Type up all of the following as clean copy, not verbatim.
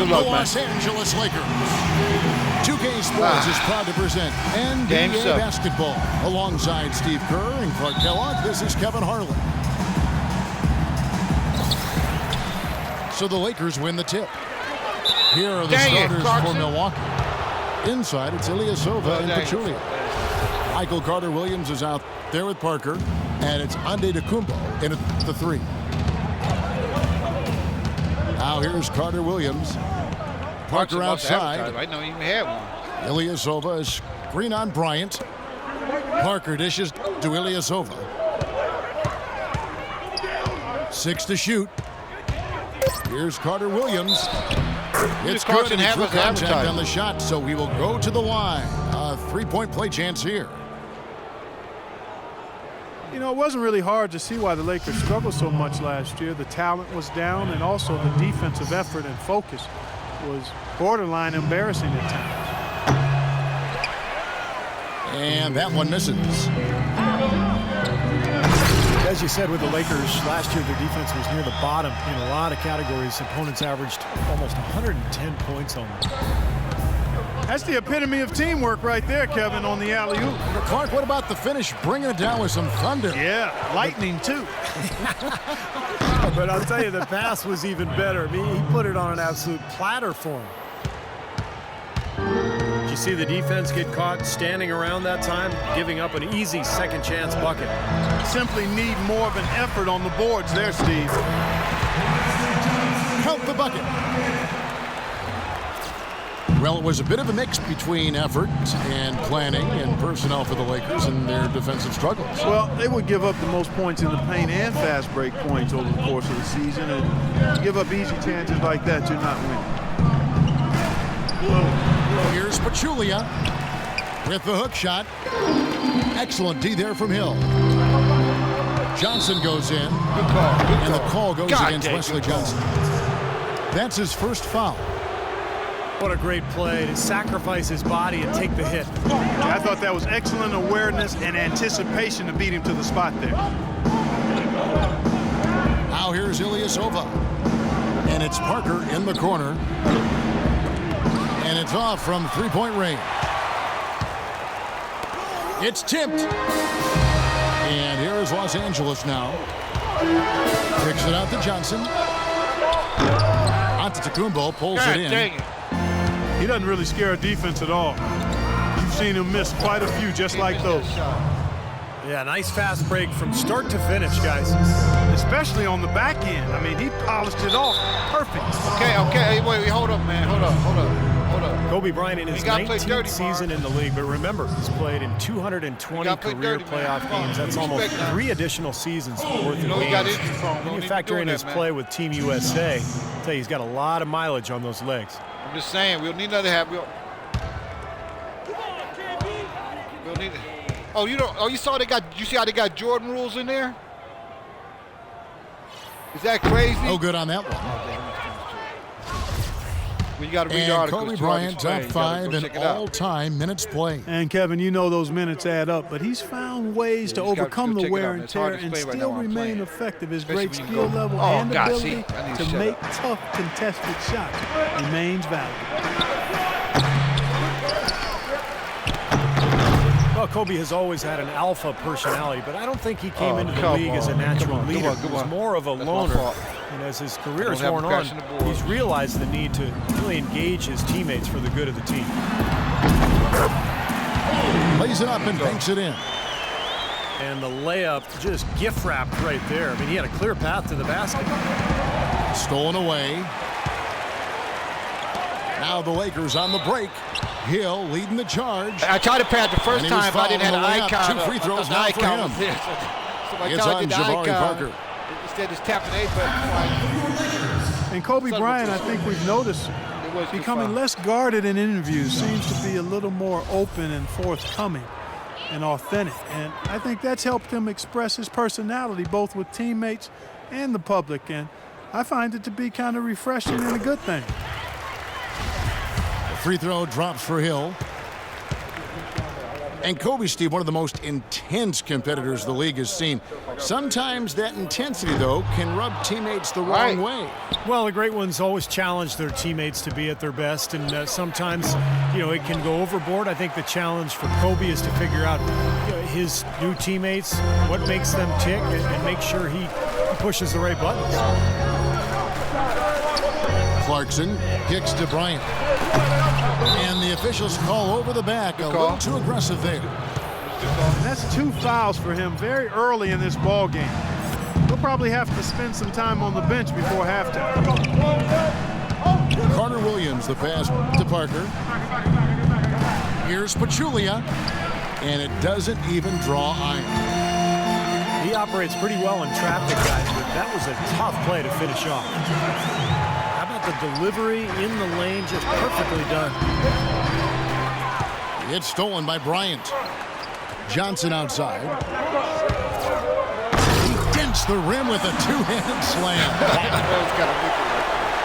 from the Los Angeles Lakers. 2K Sports is proud to present NBA basketball. Alongside Steve Kerr and Clark Kellogg, this is Kevin Harlan. So the Lakers win the tip. Here are the starters for Milwaukee. Inside, it's Ilyasova and Pachulia. Michael Carter-Williams is out there with Parker, and it's Antetokounmpo in at the 3. Now here's Carter-Williams. Parker outside. I know he even had one. Ilyasova is screen on Bryant. Parker dishes to Ilyasova. 6 to shoot. Here's Carter-Williams. It's good, and he drew contact on the shot, so he will go to the line. A 3-point play chance here. You know, it wasn't really hard to see why the Lakers struggled so much last year. The talent was down, and also the defensive effort and focus was borderline embarrassing at times. And that one misses. As you said with the Lakers, last year their defense was near the bottom in a lot of categories. Opponents averaged almost 110 points on them. That's the epitome of teamwork right there, Kevin, on the alley-oop. Clark, what about the finish? Bringing it down with some thunder. Yeah, lightning, too. But I'll tell you, the pass was even better. I mean, he put it on an absolute platter for him. Did you see the defense get caught standing around that time, giving up an easy second chance bucket? Simply need more of an effort on the boards there, Steve. Count the bucket. Well, it was a bit of a mix between effort and planning and personnel for the Lakers and their defensive struggles. Well, they would give up the most points in the paint and fast break points over the course of the season, and give up easy chances like that, you're not winning. Here's Pachulia with the hook shot. Excellent D there from Hill. Johnson goes in. Good call. And the call goes against Wesley Johnson. That's his first foul. What a great play to sacrifice his body and take the hit. I thought that was excellent awareness and anticipation to beat him to the spot there. Now here's Ilyasova. And it's Parker in the corner. And it's off from three-point range. It's tipped. And here is Los Angeles now. Kicks it out to Johnson. Antetokounmpo pulls it in. Dang it. He doesn't really scare a defense at all. You've seen him miss quite a few just like those. Yeah, nice fast break from start to finish, guys. Especially on the back end. I mean, he polished it off perfect. Okay, wait, hold up, man. Hold up. Kobe Bryant in his 19th season in the league, but remember, he's played in 220 career playoff games. That's almost 3 additional seasons worth of games. When you factor in his play with Team USA, I'll tell you, he's got a lot of mileage on those legs. I'm just saying, we'll need another half. We'll need it. Oh, you saw you see how they got Jordan rules in there? Is that crazy? No good on that one. Well, you got to read the articles. Kobe Bryant top 5 in all-time minutes played. And Kevin, you know those minutes add up, but he's found ways to overcome the wear and tear and still remain effective. His great skill level and ability to make tough contested shots remains valuable. Well, Kobe has always had an alpha personality, but I don't think he came into the league as a natural leader. He was more of a loner. And as his career has worn on, he's realized the need to really engage his teammates for the good of the team. Lays it up and banks it in. And the layup just gift-wrapped right there. I mean, he had a clear path to the basket. Stolen away. Now the Lakers on the break. Hill leading the charge. I tried to pass the first time, but I didn't have an icon. 2 free throws now for him. It's on Jabari Parker. Instead of tapping A button. And Kobe Bryant, I think we've noticed, becoming less guarded in interviews, seems to be a little more open and forthcoming and authentic. And I think that's helped him express his personality both with teammates and the public. And I find it to be kind of refreshing and a good thing. The free throw drops for Hill. And Kobe, Steve, one of the most intense competitors the league has seen. Sometimes that intensity, though, can rub teammates the wrong way. Well, the great ones always challenge their teammates to be at their best, and sometimes, it can go overboard. I think the challenge for Kobe is to figure out his new teammates, what makes them tick, and make sure he pushes the right buttons. Clarkson kicks to Bryant. And the officials call over the back. A little too aggressive there. And that's 2 fouls for him very early in this ball game. He'll probably have to spend some time on the bench before halftime. Carter Williams, the pass to Parker. Here's Pachulia. And it doesn't even draw iron. He operates pretty well in traffic, guys, but that was a tough play to finish off. How about the delivery in the lane, just perfectly done. It's stolen by Bryant. Johnson outside. He dents the rim with a 2-handed slam.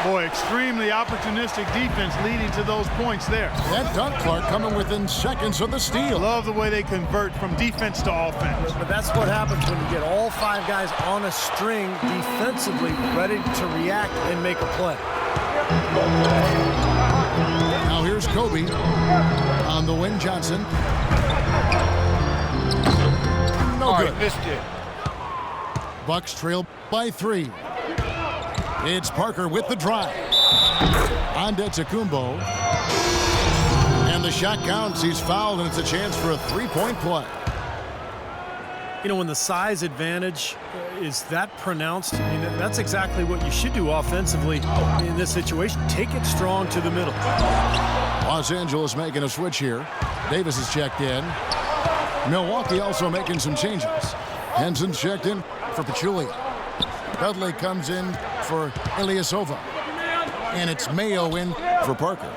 Boy, extremely opportunistic defense leading to those points there. That dunk, Clark, coming within seconds of the steal. Love the way they convert from defense to offense. But that's what happens when you get all 5 guys on a string defensively ready to react and make a play. Now here's Kobe on the wing. Johnson. No good. Missed it. Bucks trail by 3. It's Parker with the drive. On to Tecumbo. And the shot counts. He's fouled, and it's a chance for a 3-point play. When the size advantage is that pronounced, that's exactly what you should do offensively in this situation. Take it strong to the middle. Los Angeles making a switch here. Davis is checked in. Milwaukee also making some changes. Henson's checked in for Pachulia. Dudley comes in for Ilyasova. And it's Mayo in for Parker.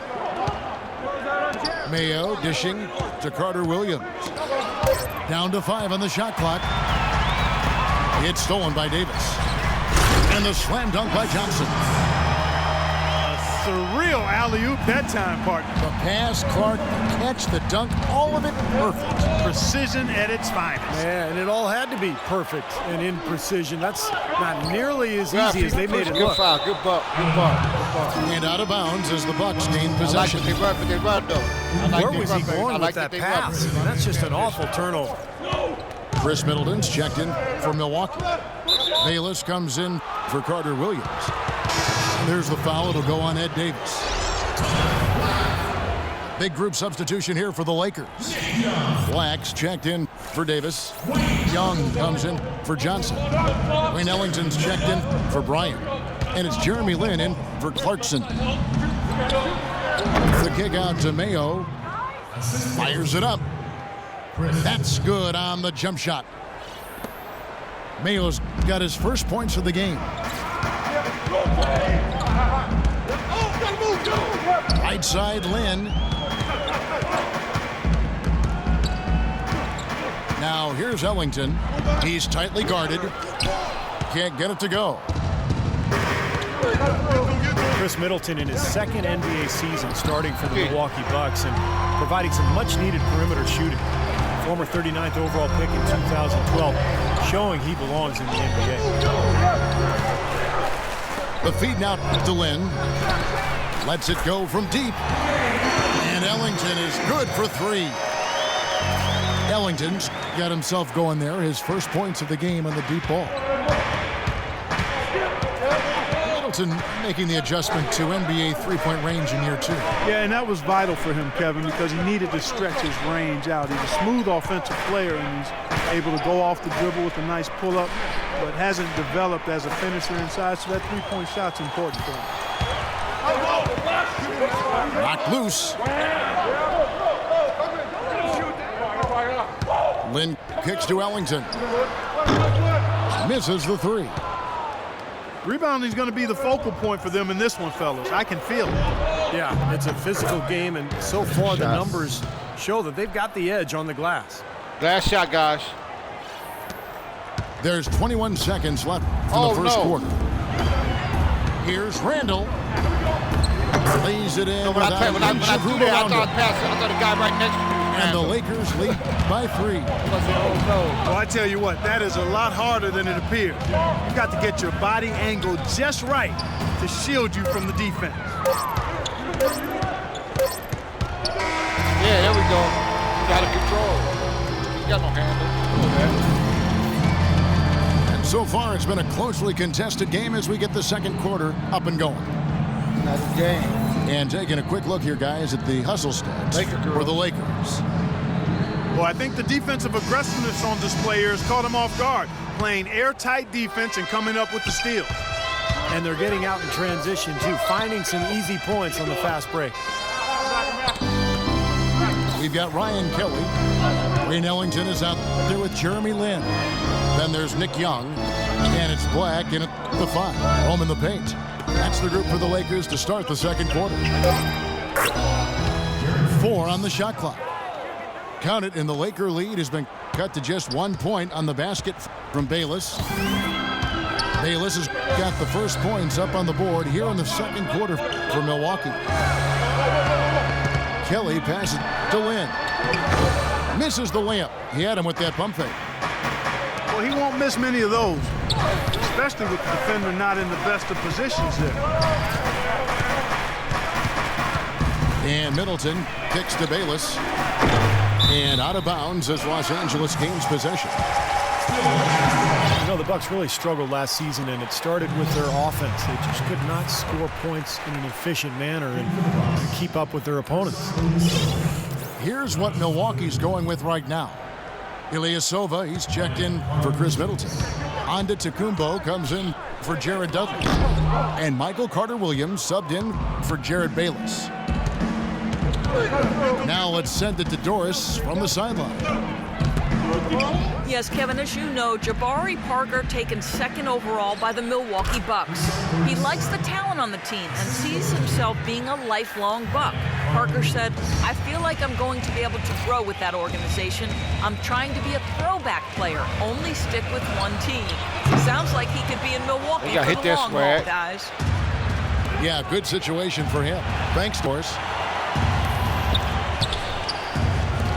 Mayo dishing to Carter Williams. Down to 5 on the shot clock. It's stolen by Davis. And the slam dunk by Johnson. Surreal alley-oop that time, partner. The pass, Clark, the catch, the dunk, all of it perfect. Precision at its finest. Yeah, and it all had to be perfect and in precision. That's not nearly as easy as they made it look. Good foul, good ball. And out of bounds as the Bucks gain possession. I like what they run, though. Where was he going with that pass? That's just an awful turnover. Chris Middleton's checked in for Milwaukee. Bayless comes in for Carter Williams. There's the foul. It'll go on Ed Davis. Big group substitution here for the Lakers. Black's checked in for Davis. Young comes in for Johnson. Wayne Ellington's checked in for Bryant. And it's Jeremy Lin in for Clarkson. The kick out to Mayo. Fires it up. That's good on the jump shot. Mayo's got his first points of the game. Right side, Lynn. Now here's Ellington. He's tightly guarded. Can't get it to go. Chris Middleton in his second NBA season starting for the Milwaukee Bucks and providing some much-needed perimeter shooting. Former 39th overall pick in 2012, showing he belongs in the NBA. The feed now to Lynn. Lets it go from deep. And Ellington is good for 3. Ellington's got himself going there. His first points of the game on the deep ball. Middleton making the adjustment to NBA three-point range in year 2. Yeah, and that was vital for him, Kevin, because he needed to stretch his range out. He's a smooth offensive player, and he's able to go off the dribble with a nice pull-up, but hasn't developed as a finisher inside, so that three-point shot's important for him. Knocked loose. Lynn kicks to Ellington. Misses the 3. Rebounding is going to be the focal point for them in this one, fellas. I can feel it. Yeah, it's a physical game, and so far the numbers show that they've got the edge on the glass. Last shot, guys. There's 21 seconds left in the first quarter. Here's Randall. Lays it in. When I do that, I thought the guy right next to me was And the Lakers lead by 3. Well, I tell you what, that is a lot harder than it appears. You've got to get your body angle just right to shield you from the defense. Yeah, there we go. You got to control. You got no handle. And so far, it's been a closely contested game as we get the second quarter up and going. Nice game. And taking a quick look here, guys, at the hustle stats for the Lakers. Well, I think the defensive aggressiveness on display here has caught them off guard, playing airtight defense and coming up with the steal. And they're getting out in transition, too, finding some easy points on the fast break. We've got Ryan Kelly. Wayne Ellington is out there with Jeremy Lin. Then there's Nick Young. And it's Black in at the 5. Home in the paint. That's the group for the Lakers to start the second quarter. 4 on the shot clock. Count it, and the Laker lead has been cut to just 1 point on the basket from Bayless. Bayless has got the first points up on the board here in the second quarter for Milwaukee. Kelly passes to Lin. Misses the layup. He had him with that pump fake. Well, he won't miss many of those, especially with the defender not in the best of positions there. And Middleton kicks to Bayless. And out of bounds as Los Angeles gains possession. You know, the Bucks really struggled last season, and it started with their offense. They just could not score points in an efficient manner and keep up with their opponents. Here's what Milwaukee's going with right now. Ilyasova, he's checked in for Chris Middleton. Antetokounmpo comes in for Jared Dudley. And Michael Carter-Williams subbed in for Jared Bayless. Now let's send it to Doris from the sideline. Yes, Kevin, as you know, Jabari Parker taken 2nd overall by the Milwaukee Bucks. He likes the talent on the team and sees himself being a lifelong Buck. Parker said, I feel like I'm going to be able to grow with that organization. I'm trying to be a throwback player, only stick with one team. Sounds like he could be in Milwaukee for the long haul, guys. Yeah, good situation for him. Thanks, Doris.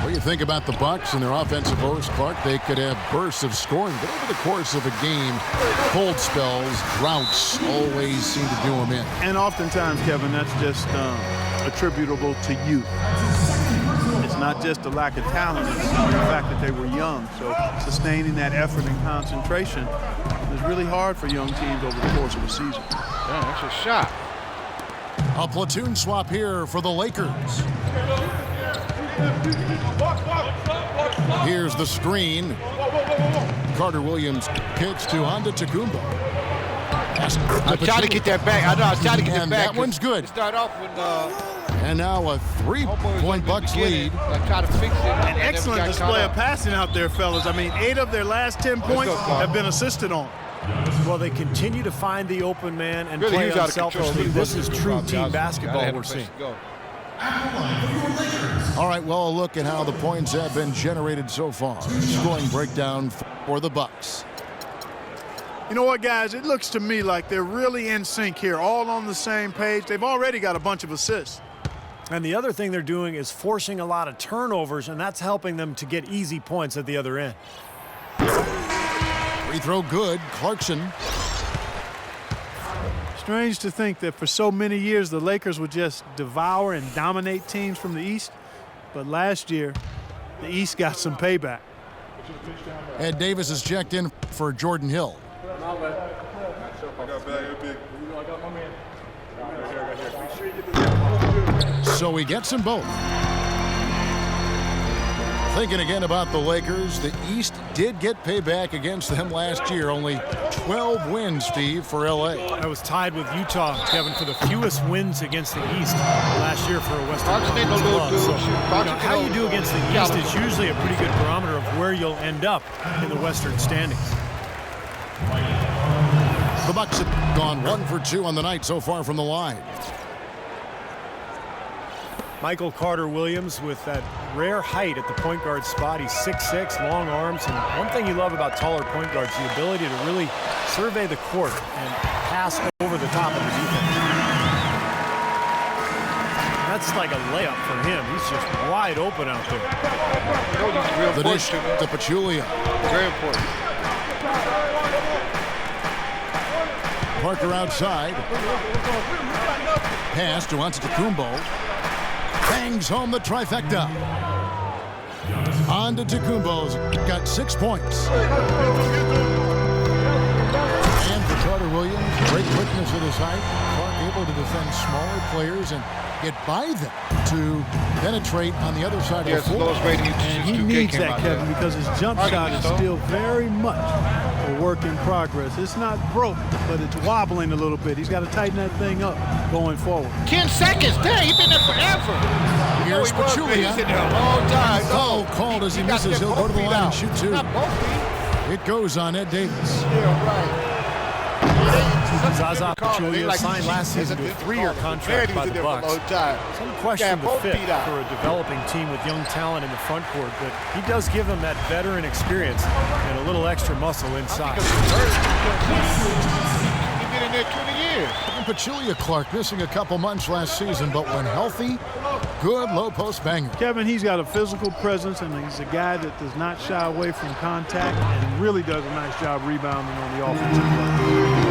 What do you think about the Bucks and their offensive woes, Clark? They could have bursts of scoring, but over the course of a game, cold spells, droughts always seem to do them in. And oftentimes, Kevin, that's just attributable to youth. It's not just a lack of talent, it's the fact that they were young. So sustaining that effort and concentration is really hard for young teams over the course of a season. Yeah, that's a shot. A platoon swap here for the Lakers. Here's the screen. Carter-Williams kicks to Antetokounmpo. I'm trying to get that back. I know, I was trying to get it back. That one's good. Start off with and now a 3-point Bucks lead. Try to fix it. An excellent display of passing out there, fellas. I mean, 8 of their last 10 points have been assisted on. Well, they continue to find the open man and play unselfishly. This is true team basketball we're seeing. All right, well, a look at how the points have been generated so far. Scoring breakdown for the Bucks. You know what, guys? It looks to me like they're really in sync here, all on the same page. They've already got a bunch of assists. And the other thing they're doing is forcing a lot of turnovers, and that's helping them to get easy points at the other end. Free throw good. Clarkson. Strange to think that for so many years the Lakers would just devour and dominate teams from the East. But last year, the East got some payback. Ed Davis is checked in for Jordan Hill. So he gets them both. Thinking again about the Lakers, the East did get payback against them last year. Only 12 wins, Steve, for L.A. I was tied with Utah, Kevin, for the fewest wins against the East last year for a Western Conference club. So, how you do against the East is usually a pretty good barometer of where you'll end up in the Western standings. The Bucks have gone 1 for 2 on the night so far from the line. Michael Carter-Williams with that rare height at the point guard spot. He's 6'6", long arms, and one thing you love about taller point guards, the ability to really survey the court and pass over the top of the defense. That's like a layup for him. He's just wide open out there. The dish to Pachulia. Very important. Parker outside. Pass to Antetokounmpo. Bangs home the trifecta. On to Tecumbo's. Got 6 points. And for Carter Williams, great quickness at his height. Clark able to defend smaller players and get by them to penetrate on the other side of the floor. And he needs that, Kevin, because his jump shot is still very much a work in progress. It's not broke, but it's wobbling a little bit. He's got to tighten that thing up going forward. 10 seconds. Dang, he's been there forever. Here's Pachulia. Foul called as he misses. He'll go to the line and shoot 2. It goes on Ed Davis. Yeah, right. Zaza Pachulia signed last season to a 3-year contract by the Bucks. Some question the fit for a developing team with young talent in the front court, but he does give them that veteran experience and a little extra muscle inside. He's been in there 20 years. And Pachulia Clark missing a couple months last season, but when healthy, good low post banger. Kevin, he's got a physical presence, and he's a guy that does not shy away from contact and really does a nice job rebounding on the offensive line.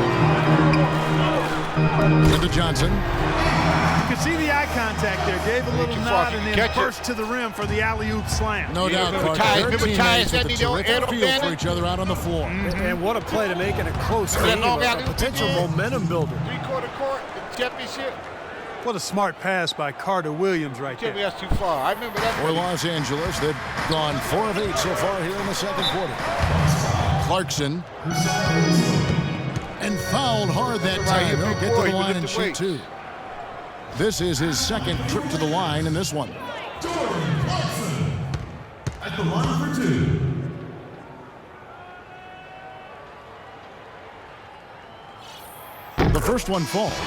Into Johnson. You can see the eye contact there. Gave a little nod and then burst to the rim for the alley-oop slam. No doubt, Clark. Their teammates with a terrific feel for each other out on the floor. And what a play to make it a close game, a potential momentum builder. Three-quarter court championship. What a smart pass by Carter Williams right there. That's too far. I remember that. For Los Angeles, they've gone 4 of 8 so far here in the second quarter. Clarkson. And fouled hard that time. He'll get to the line and shoot 2. This is his second trip to the line in this one. At the line for 2. The first one falls.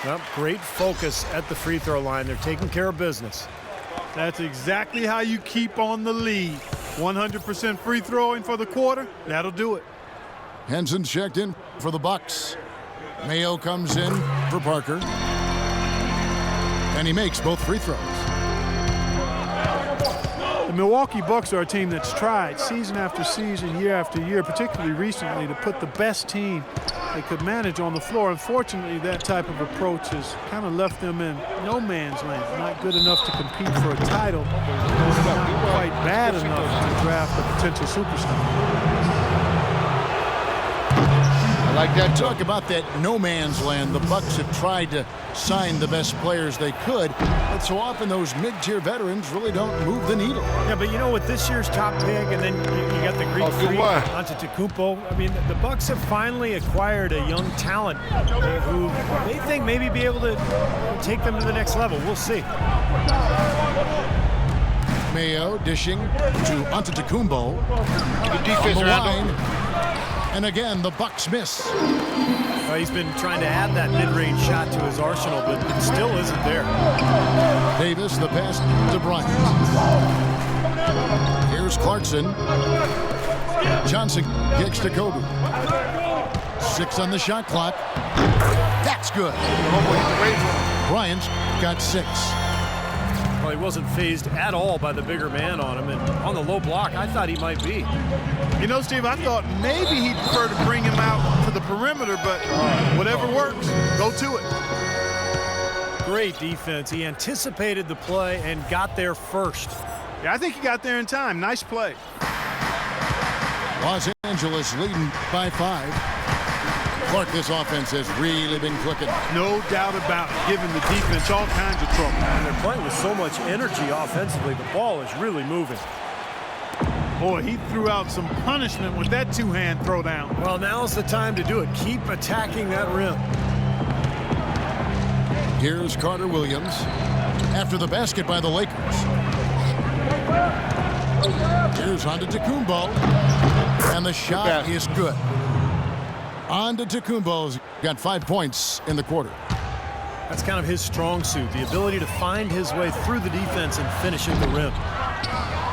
Well, great focus at the free throw line. They're taking care of business. That's exactly how you keep on the lead. 100% free throwing for the quarter. That'll do it. Henson checked in for the Bucks. Mayo comes in for Parker. And he makes both free throws. The Milwaukee Bucks are a team that's tried season after season, year after year, particularly recently, to put the best team they could manage on the floor. Unfortunately, that type of approach has kind of left them in no man's land. Not good enough to compete for a title. Not quite bad enough to draft a potential superstar. Like that talk about that no man's land. The Bucks have tried to sign the best players they could, but so often those mid-tier veterans really don't move the needle. Yeah, but you know, with this year's top pick, and then you got the Greek freak Antetokounmpo. I mean, the Bucks have finally acquired a young talent who they think maybe be able to take them to the next level. We'll see. Mayo dishing to Antetokounmpo. The defense around him. And again, the Bucks miss. Well, he's been trying to add that mid-range shot to his arsenal, but it still isn't there. Davis, the pass to Bryant. Here's Clarkson. Johnson kicks to Kobe. 6 on the shot clock. That's good. Bryant's got 6. Well, he wasn't fazed at all by the bigger man on him, and on the low block, I thought he might be. You know, Steve, I thought maybe he'd prefer to bring him out to the perimeter, but whatever works, go to it. Great defense. He anticipated the play and got there first. Yeah, I think he got there in time. Nice play. Los Angeles leading by 5. Clark, this offense has really been clicking. No doubt about it, giving the defense all kinds of trouble. And they're playing with so much energy offensively. The ball is really moving. Boy, he threw out some punishment with that two-hand throwdown. Well, now's the time to do it. Keep attacking that rim. Here's Carter Williams after the basket by the Lakers. Here's Antetokounmpo, and the shot is good. Antetokounmpo's got 5 points in the quarter. That's kind of his strong suit, the ability to find his way through the defense and finish at the rim.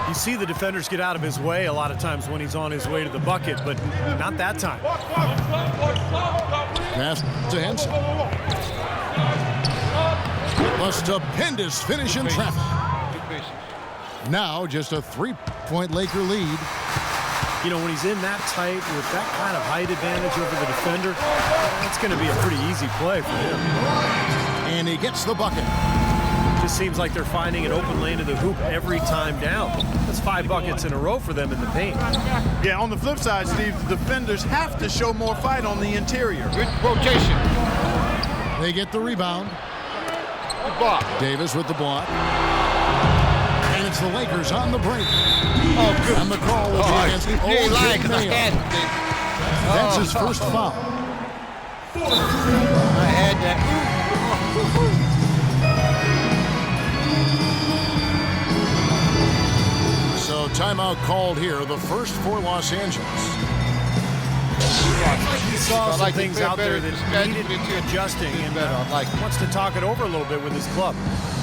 You see the defenders get out of his way a lot of times when he's on his way to the bucket, but not that time. Pass to Henson. A stupendous finish in traffic. Now just a 3-point Laker lead. You know, when he's in that tight with that kind of height advantage over the defender, that's going to be a pretty easy play for him. And he gets the bucket. Just seems like they're finding an open lane to the hoop every time down. That's 5 buckets in a row for them in the paint. Yeah, on the flip side, Steve, the defenders have to show more fight on the interior. Good rotation. They get the rebound. Good block. Davis with the block. And it's the Lakers on the break. Oh, good. And the call will be against O.J. Mayo. That's his first foul. I had that. So timeout called here, the first for Los Angeles. He saw some things out there that needed adjusting and wants to talk it over a little bit with his club.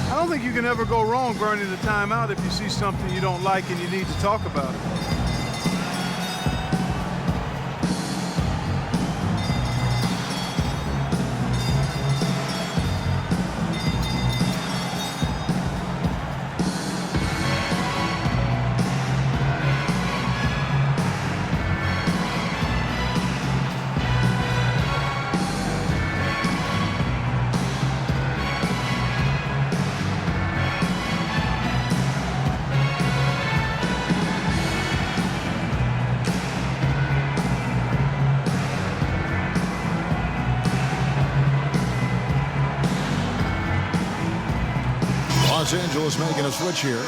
I don't think you can ever go wrong burning the timeout if you see something you don't like and you need to talk about it. Los Angeles making a switch here.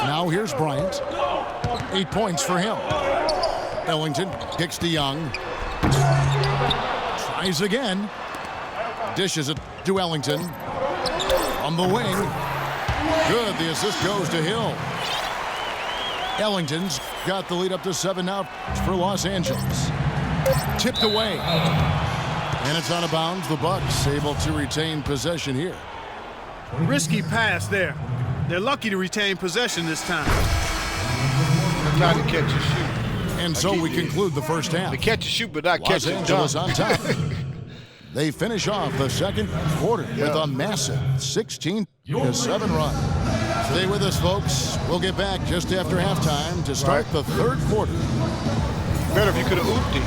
Now here's Bryant. 8 points for him. Ellington kicks to Young. Tries again. Dishes it to Ellington. On the wing. Good. The assist goes to Hill. Ellington's got the lead up to 7 now for Los Angeles. Tipped away. And it's out of bounds. The Bucks able to retain possession here. Risky pass there. They're lucky to retain possession this time. They're trying to catch and shoot. And so we conclude the first half. They catch and shoot, but not catch and Los dunk. Angeles on top. They finish off the second quarter with a massive 16-7 run. Stay with us, folks. We'll get back just after halftime to start the third quarter. Better if you could have ooped it.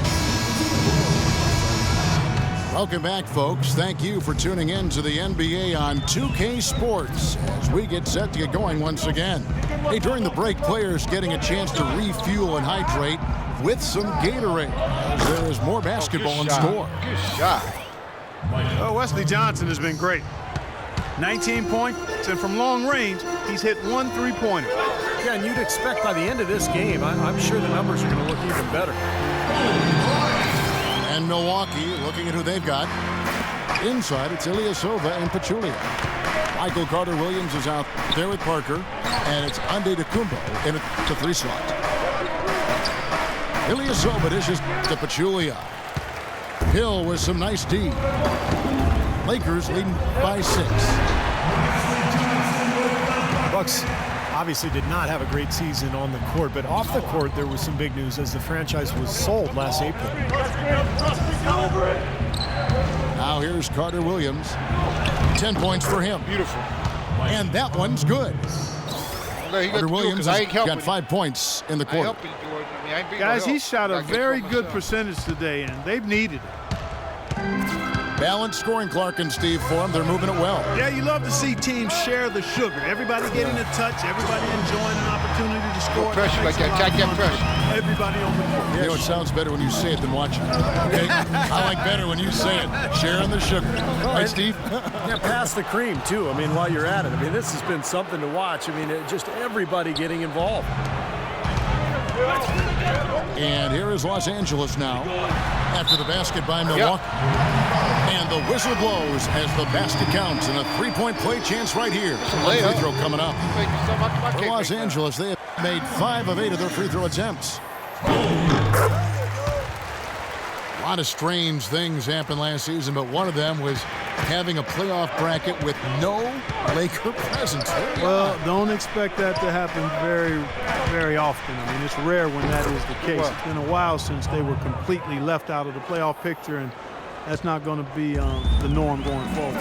Welcome back, folks. Thank you for tuning in to the NBA on 2K Sports as we get set to get going once again. Hey, during the break, players getting a chance to refuel and hydrate with some Gatorade as there is more basketball in store. Good shot. Oh, Wesley Johnson has been great. 19 points, and from long range, he's hit 1 3-pointer. Yeah, and you'd expect by the end of this game, I'm sure the numbers are going to look even better. And Milwaukee looking at who they've got. Inside, it's Ilyasova and Pachulia. Michael Carter-Williams is out there with Parker, and it's Antetokounmpo in the 3 slot. Ilyasova dishes to Pachulia. Hill with some nice D. Lakers leading by 6. Bucks obviously did not have a great season on the court, but off the court there was some big news as the franchise was sold last April. Now here's Carter-Williams. 10 points for him. Beautiful. And that one's good. Carter-Williams has got 5 points in the quarter. Guys, he shot a very good percentage today, and they've needed it. Balanced scoring, Clark and Steve, for them. They're moving it well. Yeah, you love to see teams share the sugar. Everybody getting a touch, everybody enjoying an opportunity to score. Pressure like that, attack that pressure. Everybody on the court. You know, it sounds better when you say it than watching it. Okay? I like better when you say it. Sharing the sugar. Right, Steve? Yeah, pass the cream, too. I mean, while you're at it. I mean, this has been something to watch. I mean, just everybody getting involved. And here is Los Angeles now after the basket by Milwaukee. And the whistle blows as the basket counts and a 3-point play chance right here. Free throw coming up. For Los Angeles, they have made 5 of 8 of their free throw attempts. A lot of strange things happened last season, but one of them was having a playoff bracket with no Laker presence. Well, don't expect that to happen very, very often. I mean, it's rare when that is the case. It's been a while since they were completely left out of the playoff picture, and that's not going to be the norm going forward.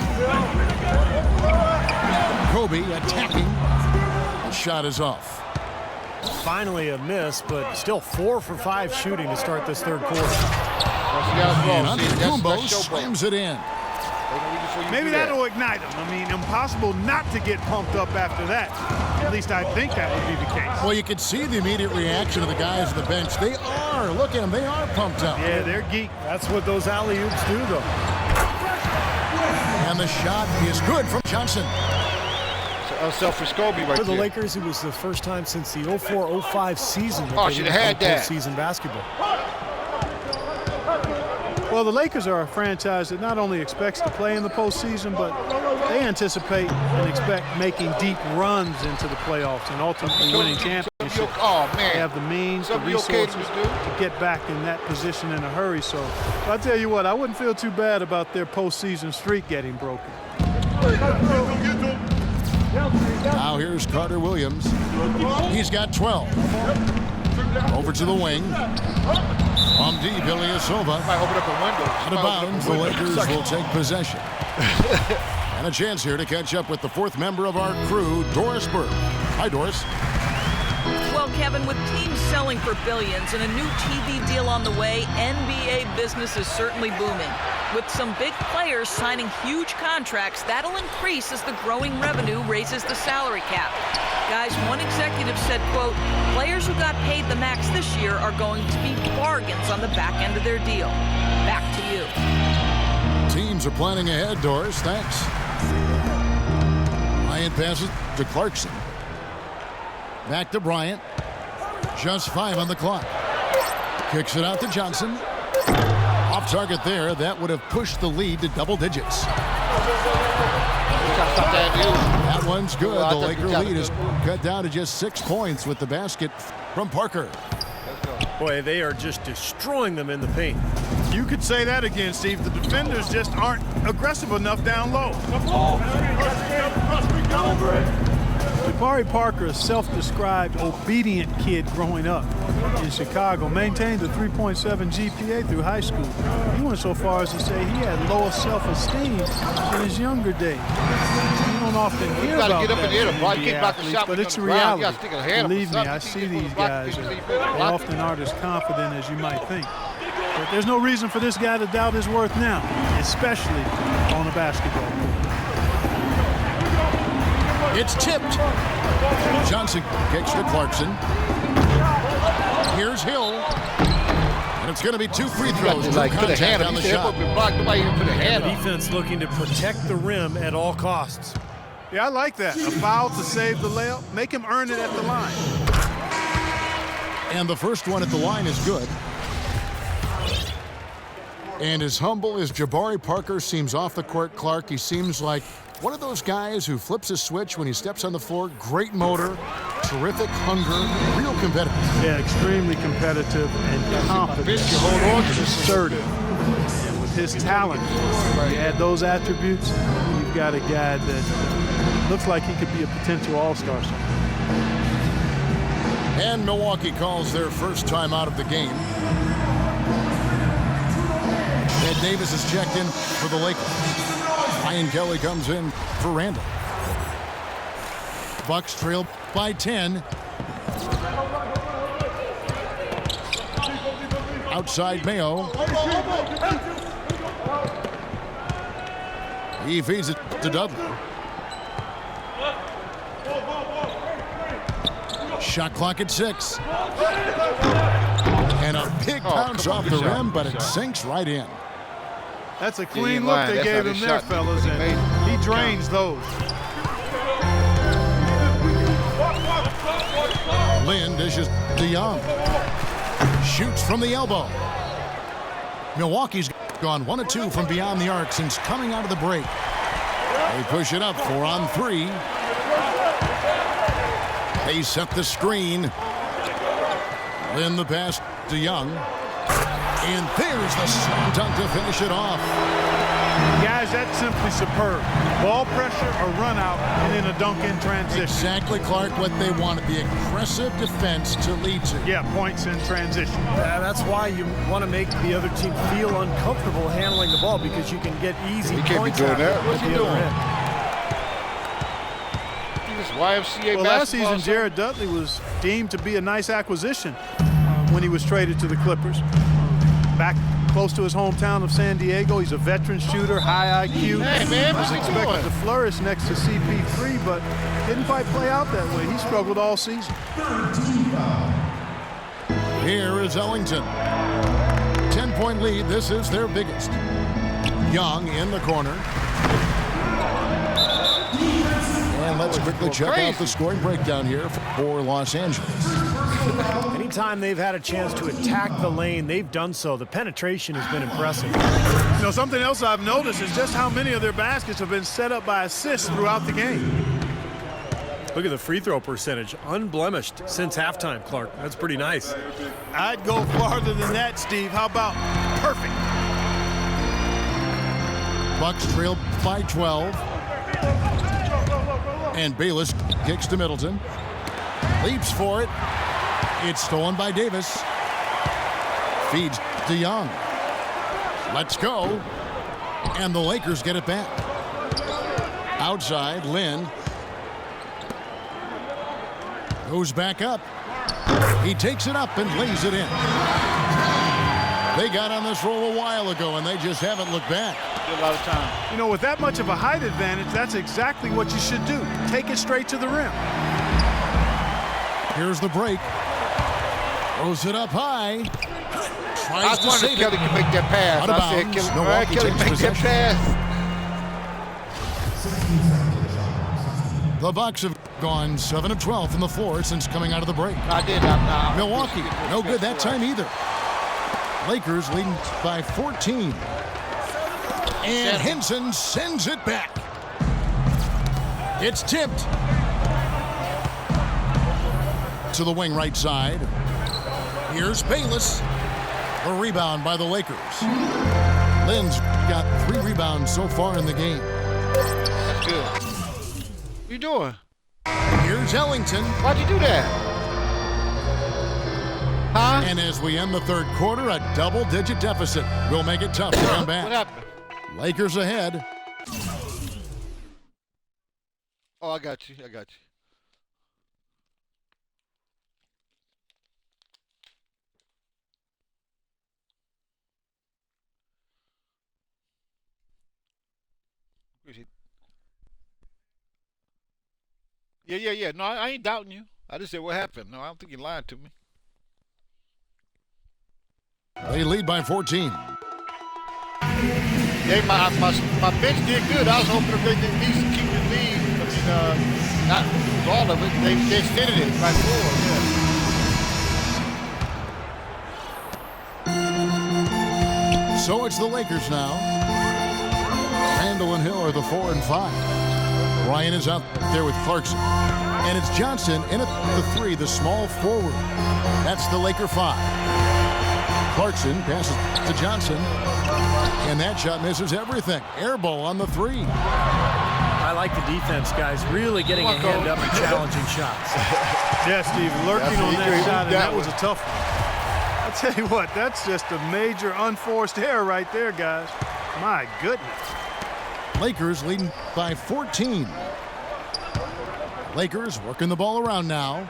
Kobe attacking. The shot is off. Finally a miss, but still 4 for 5 shooting to start this third quarter. And Antetokounmpo slams it in. Maybe that'll ignite them. I mean, impossible not to get pumped up after that. At least I think that would be the case. Well, you can see the immediate reaction of the guys on the bench. They are. Look at them. They are pumped up. Yeah, they're geek. That's what those alley-oops do, though. And the shot is good from Johnson. Unselfish Kobe right For the there. Lakers, it was the first time since the 04-05 season that Oh, they should didn't have play had that. postseason basketball. Well, the Lakers are a franchise that not only expects to play in the postseason, but they anticipate and expect making deep runs into the playoffs and ultimately winning championships. Oh, man. They have the means, the resources to get back in that position in a hurry. So I'll tell you what, I wouldn't feel too bad about their postseason streak getting broken. Now here's Carter Williams. He's got 12. Over to the wing. On deep, Ilyasova. Might open up a window. Out of bounds, the Lakers will take possession. And a chance here to catch up with the fourth member of our crew, Doris Burke. Hi, Doris. Well, Kevin, with teams selling for billions and a new TV deal on the way, NBA business is certainly booming. With some big players signing huge contracts, that'll increase as the growing revenue raises the salary cap. Guys, one executive said, quote, players who got paid the max this year are going to be bargains on the back end of their deal. Back to you. Teams are planning ahead, Doris. Thanks. Bryant passes to Clarkson. Back to Bryant. Just 5 on the clock. Kicks it out to Johnson. Off target there. That would have pushed the lead to double digits. That one's good. The Laker lead is cut down to just 6 points with the basket from Parker. Boy, they are just destroying them in the paint. You could say that again, Steve. The defenders just aren't aggressive enough down low. Jabari Parker, a self-described obedient kid growing up in Chicago, maintained a 3.7 GPA through high school. He went so far as to say he had lower self-esteem in his younger days. You don't often hear about that from athletes, but it's a reality. Believe me, I see these guys. They often aren't as confident as you might think. But there's no reason for this guy to doubt his worth now, especially on a basketball court. It's tipped. Johnson kicks to Clarkson. Here's Hill. And it's going to be 2 free throws. Like, put a hand on the shot. The defense looking to protect the rim at all costs. Yeah, I like that. A foul to save the layup. Make him earn it at the line. And the first one at the line is good. And as humble as Jabari Parker seems off the court, Clark, he seems like one of those guys who flips a switch when he steps on the floor. Great motor, terrific hunger, real competitive. Yeah, extremely competitive and confident, assertive. And with his talent, you add those attributes, you've got a guy that looks like he could be a potential all-star. And Milwaukee calls their first time out of the game. Ed Davis is checked in for the Lakers. Ryan Kelly comes in for Randall. Bucks trail by 10. Outside Mayo. He feeds it to Dudley. Shot clock at 6. And a big bounce off the rim, but it sinks right in. That's a clean look they gave him there, fellas, and he drains those. Lynn dishes to Young. Shoots from the elbow. Milwaukee's gone 1 of 2 from beyond the arc since coming out of the break. They push it up 4 on 3. They set the screen. Lynn the pass to Young. And there's the slam dunk to finish it off. Guys, that's simply superb. Ball pressure, a run out, and then a dunk in transition. Exactly, Clark, what they wanted. The aggressive defense to lead to. Yeah, points in transition. Yeah, that's why you want to make the other team feel uncomfortable handling the ball, because you can get easy points out What's at he the doing? other end. This YMCA Well, last season, Jared Dudley was deemed to be a nice acquisition when he was traded to the Clippers. Back close to his hometown of San Diego. He's a veteran shooter, high IQ. Hey, man, what's he expected doing? to flourish next to CP3, but didn't quite play out that way. He struggled all season. Here is Ellington. 10-point lead. This is their biggest. Young in the corner. And let's quickly check out the scoring breakdown here for Los Angeles. Anytime they've had a chance to attack the lane, they've done so. The penetration has been impressive. You know, something else I've noticed is just how many of their baskets have been set up by assists throughout the game. Look at the free throw percentage, unblemished since halftime, Clark. That's pretty nice. I'd go farther than that, Steve. How about perfect? Bucks trail by 12. And Bayless kicks to Middleton. Leaps for it. It's stolen by Davis. Feeds to Young. Let's go. And the Lakers get it back. Outside, Lynn. Goes back up. He takes it up and lays it in. They got on this roll a while ago, and they just haven't looked back. A lot of time. You know, with that much of a height advantage, that's exactly what you should do. Take it straight to the rim. Here's the break. Throws it up high. I Tries to wondered save if Kelly it. can make that pass. Out of I said, bounds. Kelly, Milwaukee Kelly takes make that possession. pass. The Bucks have gone 7 of 12 from the floor since coming out of the break. I did. Milwaukee, no good that time either. Lakers leading by 14. And Henson sends it back. It's tipped to the wing right side. Here's Bayless. The rebound by the Lakers. Lynn's got 3 rebounds so far in the game. That's good. What you doing? Here's Ellington. Why'd you do that? Huh? And as we end the third quarter, a double-digit deficit will make it tough to come back. What happened? Lakers ahead. Oh, I got you. Where's he? Yeah. No, I ain't doubting you. I just said what happened. No, I don't think you lied to me. They lead by 14. Yeah, my bench did good. I was hoping if they did at least keep the lead. I mean, not lose all of it. They extended it by 4. So it's the Lakers now. Randall and Hill are the 4 and 5. Ryan is out there with Clarkson. And it's Johnson in at the 3, the small forward. That's the Laker 5. Clarkson passes to Johnson. And that shot misses everything. Air ball on the 3. I like the defense, guys. Really getting a hand up and challenging shots. Yeah, Steve, lurking on that shot, and that was a tough one. I'll tell you what, that's just a major unforced error right there, guys. My goodness. Lakers leading by 14. Lakers working the ball around now.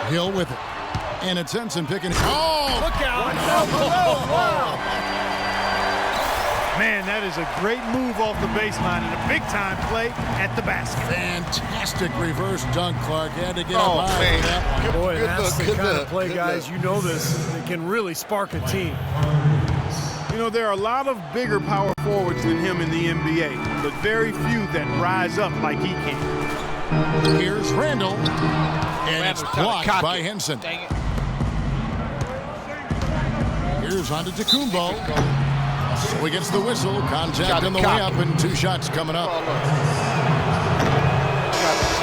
Hill with it. And it's Henson picking it. Oh! Look out! Man, that is a great move off the baseline and a big-time play at the basket. Fantastic reverse dunk, Clark. Had to get Oh, up high man. for that one. Boy, Good that's look, the good kind look, of play, good guys. look. You know this. It can really spark a team. You know, there are a lot of bigger power forwards than him in the NBA, but very few that rise up like he can. Here's Randall. And it's blocked by Henson. Dang it. Here's on to Tacumbo. So he gets the whistle. Contact on the way up and 2 shots coming up.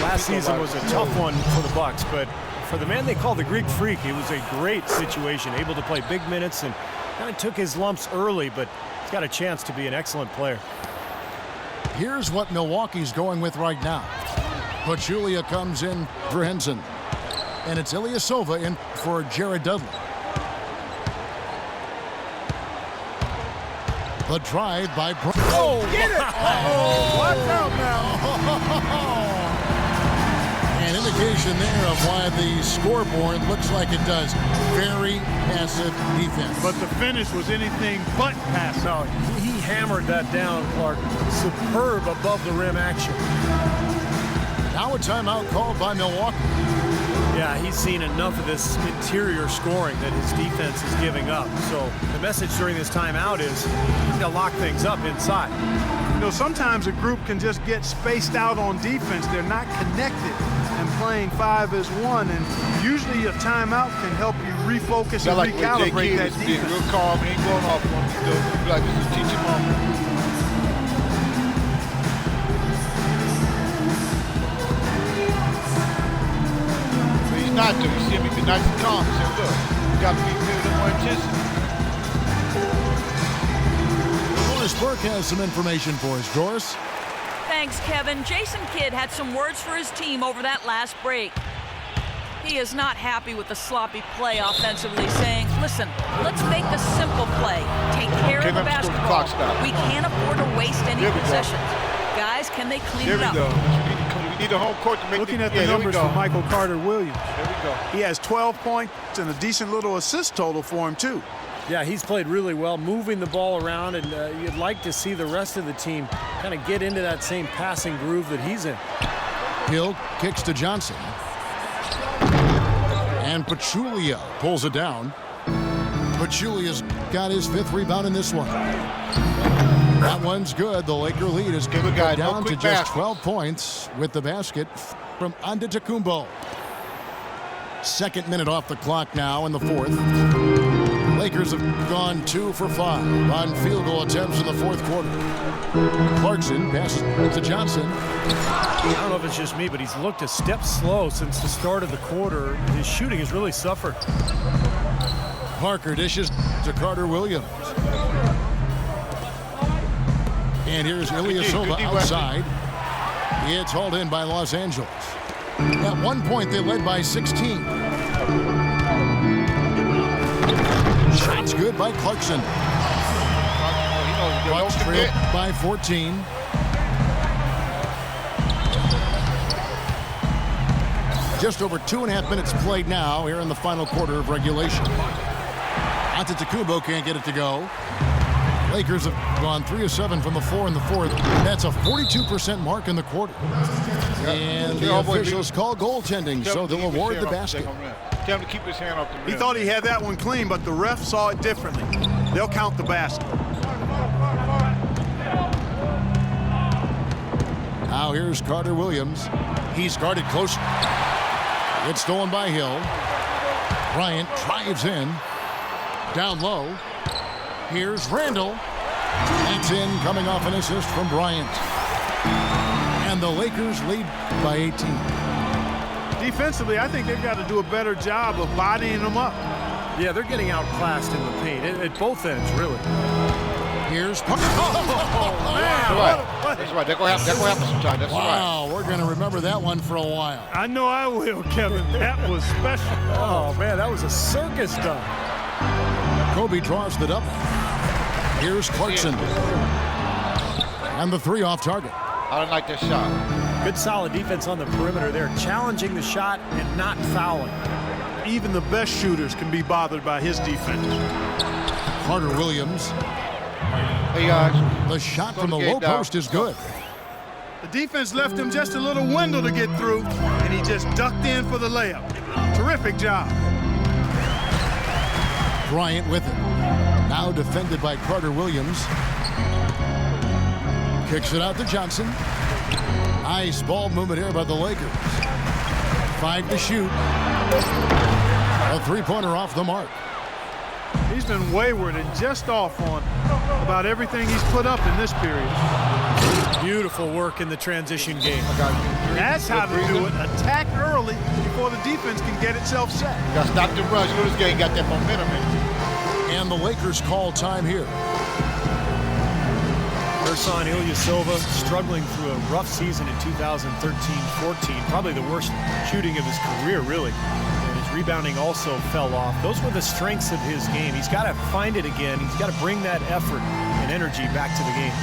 Last season was a tough one for the Bucks, but For the man they call the Greek Freak, it was a great situation, able to play big minutes and kind of took his lumps early, but he's got a chance to be an excellent player. Here's what Milwaukee's going with right now. Pachulia comes in for Henson. And it's Ilyasova in for Jared Dudley. The drive by Oh, get it! Oh, watch out now. An indication there of why the scoreboard looks like it does. Very passive defense. But the finish was anything but passive. No, he hammered that down, Clark. Superb above the rim action. Now a timeout called by Milwaukee. Yeah, he's seen enough of this interior scoring that his defense is giving up. So the message during this timeout is to lock things up inside. You know, sometimes a group can just get spaced out on defense. They're not connected and playing 5 as 1. And usually a timeout can help you refocus and recalibrate that defense. Being real calm, he ain't going off on you. Like this is teaching moment. Not to. You see him, he be nice and calm. He said, look, you got to be a little more intensity. Doris Burke has some information for us. Doris? Thanks, Kevin. Jason Kidd had some words for his team over that last break. He is not happy with the sloppy play offensively, saying, listen, let's make the simple play. Take care of the basketball. We can't afford to waste any possessions. Guys, can they clean it up? We need a home court to make Looking at the numbers for Michael Carter Williams. There we go. He has 12 points and a decent little assist total for him, too. Yeah, he's played really well, moving the ball around, and you'd like to see the rest of the team kind of get into that same passing groove that he's in. Hill kicks to Johnson. And Pachulia pulls it down. Pachulia's got his 5th rebound in this one. That one's good. The Laker lead is down to just 12 points with the basket from Antetokounmpo. 2nd minute off the clock now in the 4th. Lakers have gone 2 for 5 on field goal attempts in the 4th quarter. Clarkson passes to Johnson. I don't know if it's just me, but he's looked a step slow since the start of the quarter. His shooting has really suffered. Parker dishes to Carter Williams. And here's Ilyasova outside. It's hauled in by Los Angeles. At one point, they led by 16. Shots good by Clarkson. Bucks trail by 14. Just over 2.5 minutes played now here in the final quarter of regulation. Antetokounmpo can't get it to go. Lakers have gone 3 of 7 from the floor in the 4th. That's a 42% mark in the quarter. And the officials call goaltending, so they'll award the basket. Tell him to keep his hand off the rim. He thought he had that one clean, but the ref saw it differently. They'll count the basket. Now here's Carter Williams. He's guarded close. It's stolen by Hill. Bryant drives in. Down low. Here's Randall. That's in, coming off an assist from Bryant. And the Lakers lead by 18. Defensively, I think they've got to do a better job of bodying them up. Yeah, they're getting outclassed in the paint at both ends, really. Here's Parker. Oh, man. That's right. That's going to happen sometime. That's right. Wow, we're going to remember that one for a while. I know I will, Kevin. That was special. Oh, man, that was a circus dunk. Kobe draws the double. Here's Clarkson. And the 3 off target. I don't like that shot. Good solid defense on the perimeter there, challenging the shot and not fouling. Even the best shooters can be bothered by his defense. Carter Williams. Hey, guys. The shot from the low post is good. The defense left him just a little window to get through, and he just ducked in for the layup. Terrific job. Bryant with it. Now defended by Carter Williams. Kicks it out to Johnson. Nice ball movement here by the Lakers. 5 to shoot. A 3-pointer off the mark. He's been wayward and just off on about everything he's put up in this period. Beautiful work in the transition game. That's how to do it. Attack early before the defense can get itself set. Got to stop the rush. You know this game got that momentum in it. And the Lakers call time here. Ersan Ilyasova struggling through a rough season in 2013-14. Probably the worst shooting of his career, really. And his rebounding also fell off. Those were the strengths of his game. He's got to find it again. He's got to bring that effort and energy back to the game.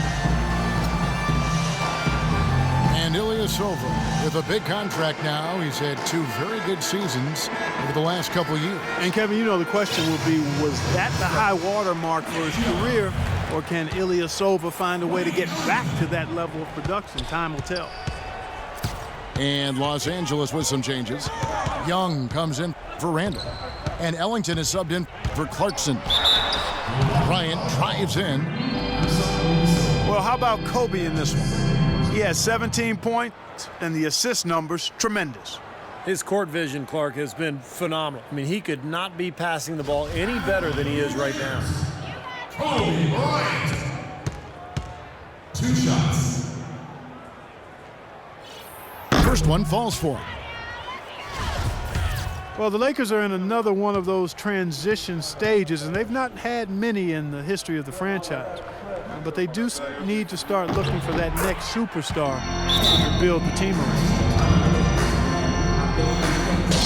And Ilyasova with a big contract now. He's had 2 very good seasons over the last couple of years. And Kevin, you know the question will be, was that the high water mark for his career, or can Ilyasova find a way to get back to that level of production? Time will tell. And Los Angeles with some changes. Young comes in for Randall. And Ellington is subbed in for Clarkson. Bryant drives in. Well, how about Kobe in this one? He has 17 points, and the assist numbers, tremendous. His court vision, Clark, has been phenomenal. I mean, he could not be passing the ball any better than he is right now. Kobe Bryant. 2 shots. First one falls for him. Well, the Lakers are in another one of those transition stages, and they've not had many in the history of the franchise. But they do need to start looking for that next superstar to build the team around.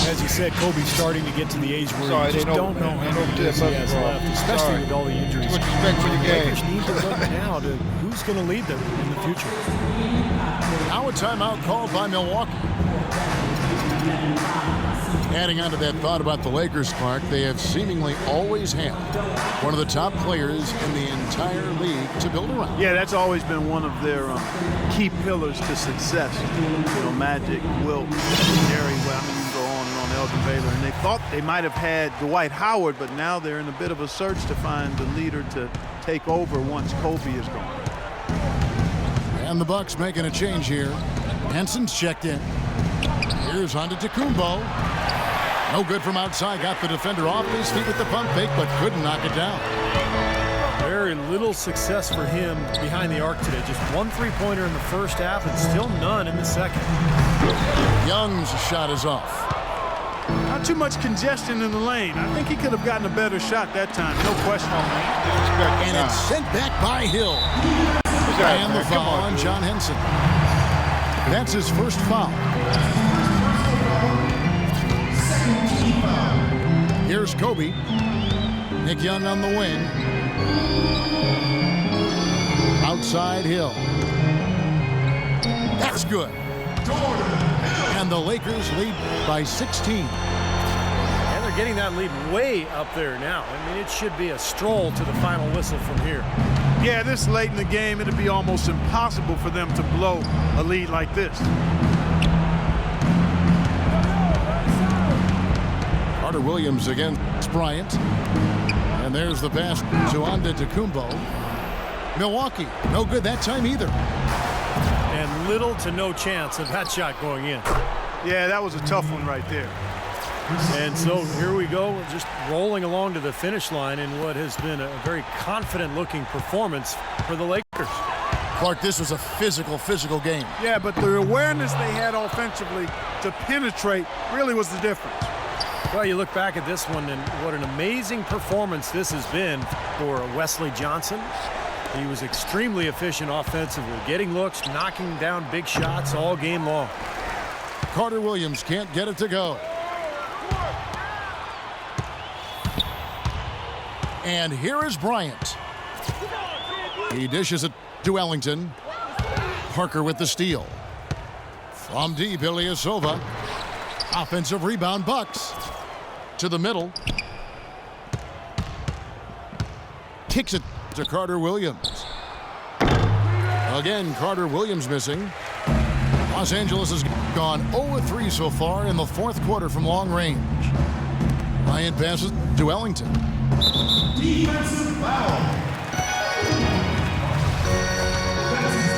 As you said, Kobe's starting to get to the age where you just don't know how many years he has left, especially with all the injuries. Too much respect for the game. Lakers need to look now to who's going to lead them in the future. Now a timeout called by Milwaukee. Adding on to that thought about the Lakers, Clark, they have seemingly always had one of the top players in the entire league to build around. Yeah, that's always been one of their key pillars to success. You know, Magic, Wilt, Jerry, well, I mean, you can go on and on, Elgin Baylor. And they thought they might have had Dwight Howard, but now they're in a bit of a search to find the leader to take over once Kobe is gone. And the Bucks making a change here. Henson's checked in. Here's Antetokounmpo. No good from outside. Got the defender off his feet with the pump fake, but couldn't knock it down. Very little success for him behind the arc today. Just 1 3-pointer in the first half and still none in the second. Young's shot is off. Not too much congestion in the lane. I think he could have gotten a better shot that time, no question. And it's sent back by Hill. And the foul on John Henson. That's his first foul. Here's Kobe. Nick Young on the wing. Outside Hill. That's good. And the Lakers lead by 16. And they're getting that lead way up there now. I mean, it should be a stroll to the final whistle from here. Yeah, this late in the game, it'd be almost impossible for them to blow a lead like this. Carter Williams against Bryant. And there's the pass to Antetokounmpo. Milwaukee, no good that time either. And little to no chance of that shot going in. Yeah, that was a tough one right there. And so here we go, just rolling along to the finish line in what has been a very confident-looking performance for the Lakers. Clark, this was a physical game. Yeah, but the awareness they had offensively to penetrate really was the difference. Well, you look back at this one, and what an amazing performance this has been for Wesley Johnson. He was extremely efficient offensively, getting looks, knocking down big shots all game long. Carter Williams can't get it to go. And here is Bryant. He dishes it to Ellington. Parker with the steal. From deep, Ilyasova. Offensive rebound, Bucks. To the middle. Kicks it to Carter Williams. Again, Carter Williams missing. Los Angeles has gone 0-3 so far in the fourth quarter from long range. Bryant passes to Ellington. Defensive foul. That's his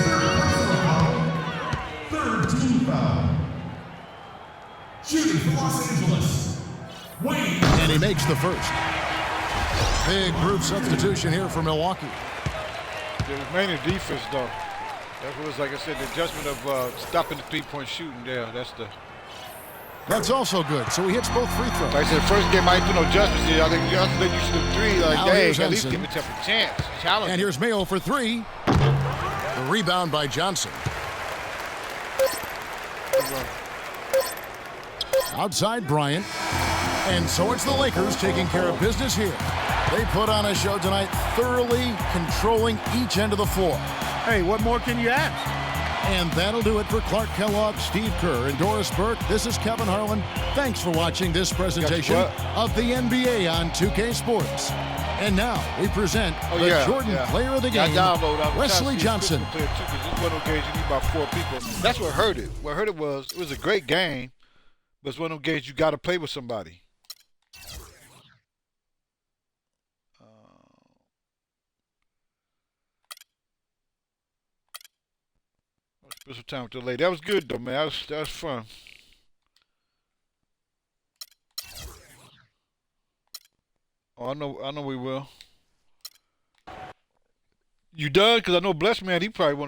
third team foul. Shooting for Los Angeles. Wayne. And he makes the first. Big group substitution here for Milwaukee. The remaining defense, though. That was, like I said, the adjustment of stopping the three-point shooting there. That's also good. So he hits both free throws. Like I said, the first game I didn't do no adjustments here. I think yesterday you shoot a three. Like, Now hey, here's at least Henson. give me a chance. Challenge. And here's Mayo for three. The rebound by Johnson. Outside Bryant. And so it's the Lakers taking care of business here. They put on a show tonight, thoroughly controlling each end of the floor. Hey, what more can you ask? And that'll do it for Clark Kellogg, Steve Kerr, and Doris Burke. This is Kevin Harlan. Thanks for watching this presentation of the NBA on 2K Sports. And now we present the Jordan Player of the Game, Wesley Johnson. About 4 people. That's what hurt it. What hurt it was a great game, but it's one of those games you got to play with somebody. Spend some time with the lady. That was good though, man. That was fun. Oh, I know we will. You done? Because I know Blessed Man, he probably want to